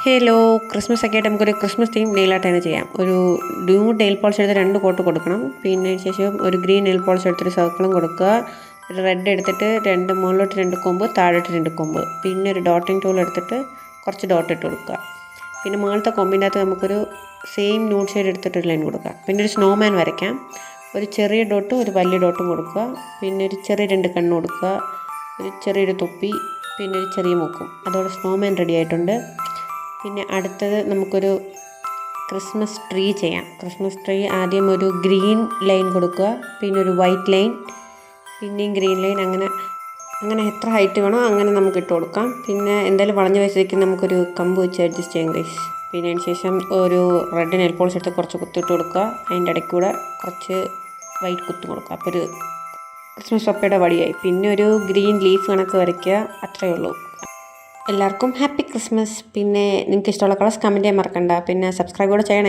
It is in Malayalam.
ഹലോ, ക്രിസ്മസ് ഒക്കെ ആയിട്ട് നമുക്കൊരു ക്രിസ്മസ് തീം നെയിലായിട്ട് തന്നെ ചെയ്യാം. ഒരു ന്യൂഡ് നെയിൽ പോളിഷ് എടുത്ത് 2 കോട്ട് കൊടുക്കണം. പിന്നെ ശേഷം ഒരു ഗ്രീൻ നെയിൽ പോളിഷ് എടുത്തൊരു സർക്കിളും കൊടുക്കുക. ഒരു റെഡ് എടുത്തിട്ട് 2 മുകളിലോട്ട് 2 കൊമ്പ്, താഴോട്ട് 2 കൊമ്പ്. പിന്നെ ഒരു ഡോട്ടിങ് ടൂൾ എടുത്തിട്ട് കുറച്ച് ഡോട്ട് ഇട്ട് കൊടുക്കുക. പിന്നെ മുകളിലത്തെ കൊമ്പിൻ്റെ അകത്ത് നമുക്കൊരു സെയിം ന്യൂഡ് ഷെയ്ഡ് എടുത്തിട്ട് ഒരു ലൈൻ കൊടുക്കുക. പിന്നെ ഒരു സ്നോമാൻ വരയ്ക്കാം. ഒരു ചെറിയ ഡോട്ടും ഒരു വലിയ ഡോട്ടും കൊടുക്കുക. പിന്നെ ഒരു ചെറിയ 2 കണ്ണ് കൊടുക്കുക. ഒരു ചെറിയൊരു തൊപ്പി, പിന്നെ ഒരു ചെറിയ മൂക്കും. അതോടെ സ്നോമാൻ റെഡി ആയിട്ടുണ്ട്. പിന്നെ അടുത്തത് നമുക്കൊരു ക്രിസ്മസ് ട്രീ ചെയ്യാം. ക്രിസ്മസ് ട്രീ ആദ്യം ഒരു ഗ്രീൻ ലൈൻ കൊടുക്കുക, പിന്നെ ഒരു വൈറ്റ് ലൈൻ, പിന്നെയും ഗ്രീൻ ലൈൻ, അങ്ങനെ എത്ര ഹൈറ്റ് വേണോ അങ്ങനെ നമുക്ക് ഇട്ട് കൊടുക്കാം. പിന്നെ എന്തായാലും വളഞ്ഞ വശത്തേക്ക് നമുക്കൊരു കമ്പ് വെച്ച് അഡ്ജസ്റ്റ് ചെയ്യാം ഗൈസ്. പിന്നെ അതിന് ശേഷം ഒരു റെഡ് നെയിൽ പോളിഷ് എടുത്ത് കുറച്ച് കുത്തിട്ട് കൊടുക്കുക. അതിൻ്റെ ഇടയ്ക്ക് കൂടെ കുറച്ച് വൈറ്റ് കുത്തും കൊടുക്കുക. അപ്പോൾ ഒരു ക്രിസ്മസ് പപ്പയുടെ വടിയായി. പിന്നെ ഒരു ഗ്രീൻ ലീഫ് കണക്ക് വരയ്ക്കുക. അത്രയേ ഉള്ളൂ. എല്ലാവർക്കും ഹാപ്പി ക്രിസ്മസ്. പിന്നെ നിങ്ങൾക്ക് ഇഷ്ടമുള്ള കളേഴ്സ് കമൻറ്റ് ചെയ്യാൻ മറക്കണ്ട. പിന്നെ സബ്സ്ക്രൈബ് കൂടെ ചെയ്യണേ.